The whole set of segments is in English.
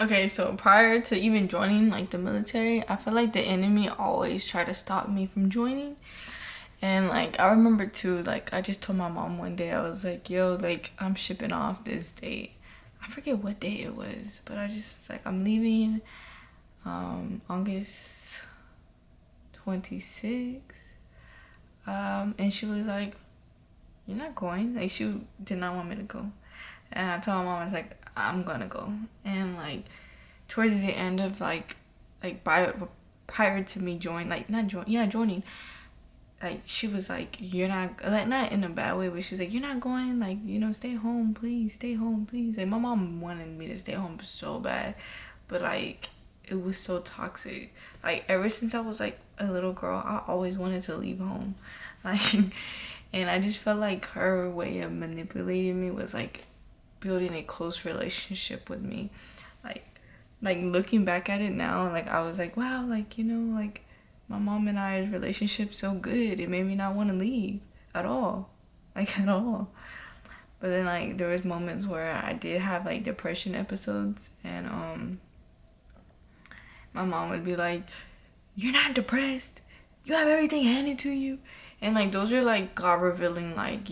Okay, so prior to even joining like the military, I feel like the enemy always tried to stop me from joining. And like I remember too, like I just told my mom one day, I was like, yo, like I'm shipping off this date. I forget what day it was, but I just was like, I'm leaving August 26th. And she was like, you're not going. Like she did not want me to go. And I told my mom, I was like, I'm gonna go. And like towards the end of prior to me joining, like not join, yeah, joining, like she was like, you're not, like not in a bad way, but she was like, you're not going, like, you know, stay home, please, stay home, please. Like my mom wanted me to stay home so bad, but like it was so toxic. Like ever since I was like a little girl, I always wanted to leave home. Like, and I just felt like her way of manipulating me was like building a close relationship with me. Like looking back at it now, like I was like, wow, like, you know, like my mom and I's relationship so good. It made me not want to leave at all. Like at all. But then like there was moments where I did have like depression episodes, and my mom would be like, you're not depressed. You have everything handed to you. And like those are like God revealing, like,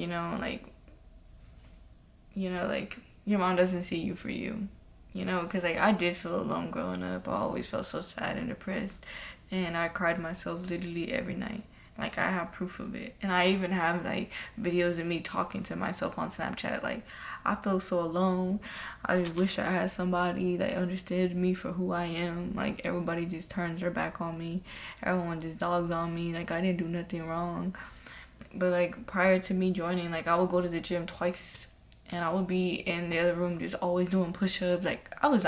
like your mom doesn't see you for you. Because like I did feel alone growing up. I always felt so sad and depressed, and I cried myself literally every night. Like I have proof of it, and I even have like videos of me talking to myself on Snapchat. Like I feel so alone. I just wish I had somebody that understood me for who I am. Like everybody just turns their back on me. Everyone just dogs on me. Like I didn't do nothing wrong. But like prior to me joining, like I would go to the gym twice, and I would be in the other room just always doing push-ups. Like I was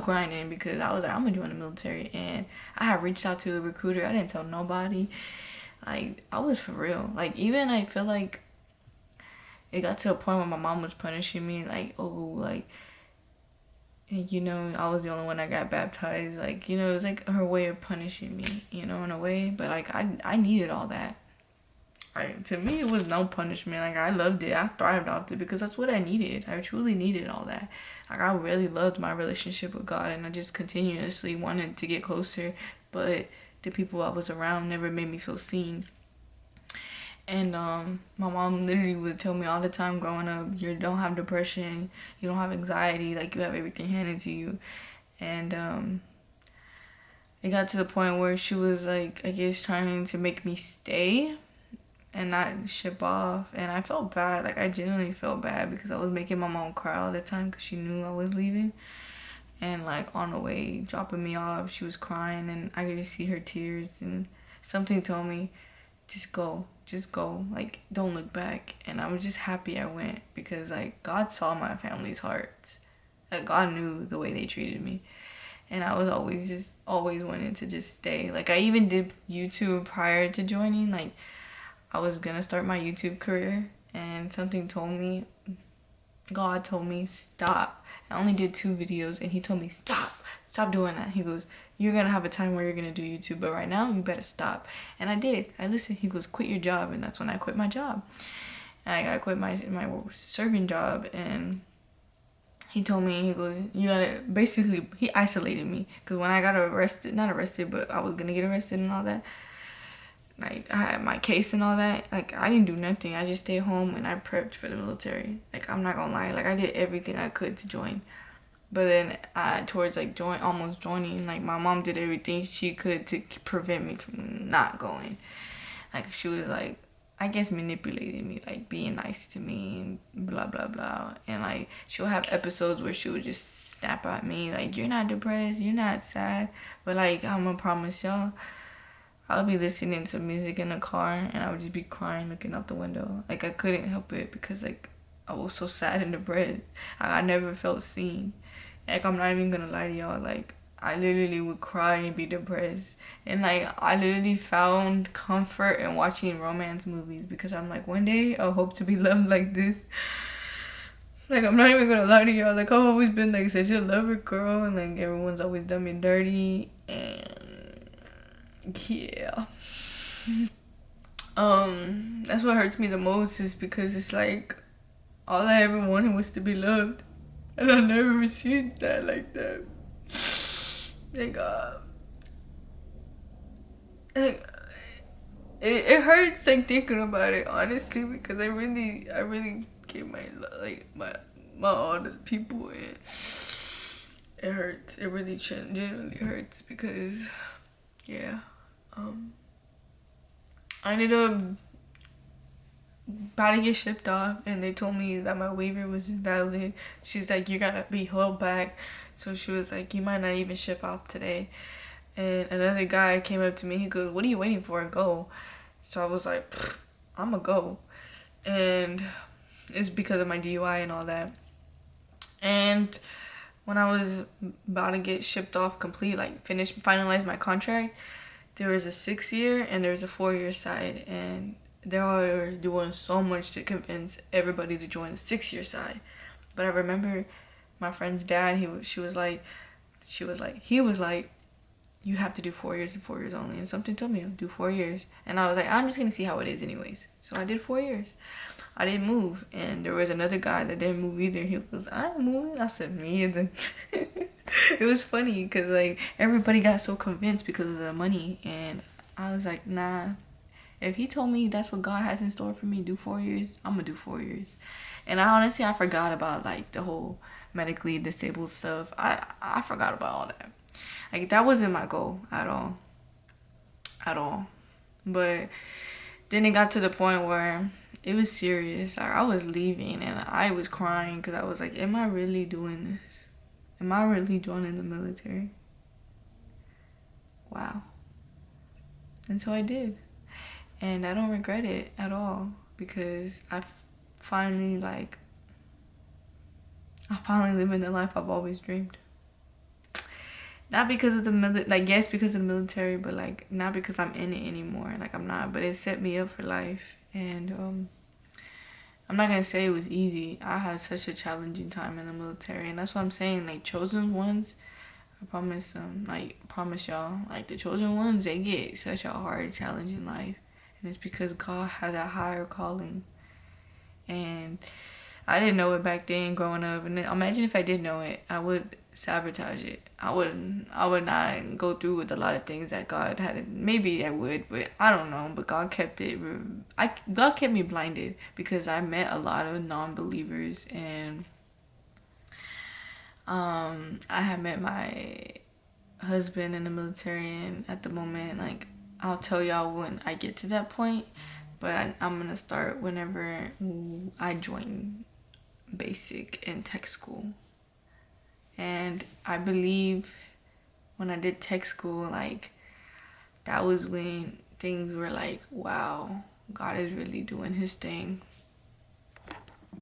grinding because I was like, I'm gonna join the military. And I had reached out to a recruiter. I didn't tell nobody. Like I was for real. Like even I feel like it got to a point where my mom was punishing me. Like, oh, like, I was the only one that got baptized. Like, it was like her way of punishing me, in a way. But like I needed all that. Like to me, it was no punishment. Like I loved it. I thrived off it because that's what I needed. I truly needed all that. Like I really loved my relationship with God, and I just continuously wanted to get closer. But the people I was around never made me feel seen. And my mom literally would tell me all the time growing up, you don't have depression, you don't have anxiety, like you have everything handed to you. And it got to the point where she was like, I guess, trying to make me stay and not ship off. And I felt bad. Like I genuinely felt bad because I was making my mom cry all the time because she knew I was leaving. And like on the way dropping me off, she was crying, and I could just see her tears. And something told me, just go, like don't look back. And I was just happy I went because like God saw my family's hearts. Like God knew the way they treated me. And I was always wanting to just stay. Like I even did YouTube prior to joining. Like I was gonna start my YouTube career, and something told me, God told me, stop. I only did 2 videos, and he told me, stop doing that. He goes, you're gonna have a time where you're gonna do YouTube, but right now you better stop. And I did. I listened. He goes, quit your job. And that's when I quit my job. And I quit my serving job, and he told me, he goes, you gotta, basically, he isolated me. Because when I got not arrested, but I was gonna get arrested and all that, like I had my case and all that, like I didn't do nothing. I just stayed home and I prepped for the military. Like I'm not gonna lie, like I did everything I could to join. But then towards like almost joining, like my mom did everything she could to prevent me from not going. Like she was like, I guess manipulating me, like being nice to me and blah blah blah. And like she'll have episodes where she would just snap at me like, you're not depressed, you're not sad, but like I'm gonna promise y'all, I would be listening to music in the car and I would just be crying looking out the window. Like I couldn't help it because like I was so sad and depressed. I never felt seen. Like I'm not even gonna lie to y'all, like I literally would cry and be depressed. And like I literally found comfort in watching romance movies because I'm like, one day I hope to be loved like this. Like I'm not even gonna lie to y'all, like I've always been like such a lover girl, and like everyone's always done me dirty, and yeah. That's what hurts me the most, is because it's like all I ever wanted was to be loved. And I never received that like that. Like, like it hurts like thinking about it honestly, because I really gave my all to people, and it hurts. It really genuinely hurts because yeah, um, I ended up about to get shipped off, and they told me that my waiver was invalid. She's like, you gotta be held back. So she was like, you might not even ship off today. And another guy came up to me. He goes, what are you waiting for? Go. So I was like, I'm gonna go. And it's because of my DUI and all that. And when I was about to get shipped off complete, like finalize my contract, there was a 6-year and there was a 4-year side. And they were doing so much to convince everybody to join the 6-year side. But I remember my friend's dad, he was like, you have to do 4 years and 4 years only. And something told me to do 4 years. And I was like, I'm just going to see how it is anyways. So I did 4 years. I didn't move. And there was another guy that didn't move either. He goes, I'm moving. I said, me either. It was funny because like everybody got so convinced because of the money. And I was like, nah. If he told me that's what God has in store for me, do 4 years, I'm going to do 4 years. And I forgot about like the whole medically disabled stuff. I forgot about all that. Like, that wasn't my goal at all. At all. But then it got to the point where it was serious. Like, I was leaving and I was crying because I was like, am I really doing this? Am I really joining the military? Wow. And so I did. And I don't regret it at all because I finally live in the life I've always dreamed. Not because of the yes, because of the military, but like not because I'm in it anymore. Like, I'm not, but it set me up for life. And I'm not gonna say it was easy. I had such a challenging time in the military, and that's what I'm saying. Like, chosen ones, I promise y'all, like the chosen ones, they get such a hard, challenging life, and it's because God has a higher calling. And I didn't know it back then growing up, and then, imagine if I did know it, I would sabotage it. I would not go through with a lot of things that God had. Maybe I would, but I don't know. But God kept it. God kept me blinded because I met a lot of non-believers, and I had met my husband in the military, and at the moment, like, I'll tell y'all when I get to that point, but I'm gonna start whenever I join basic and tech school. And I believe when I did tech school, like, that was when things were like, wow, God is really doing his thing.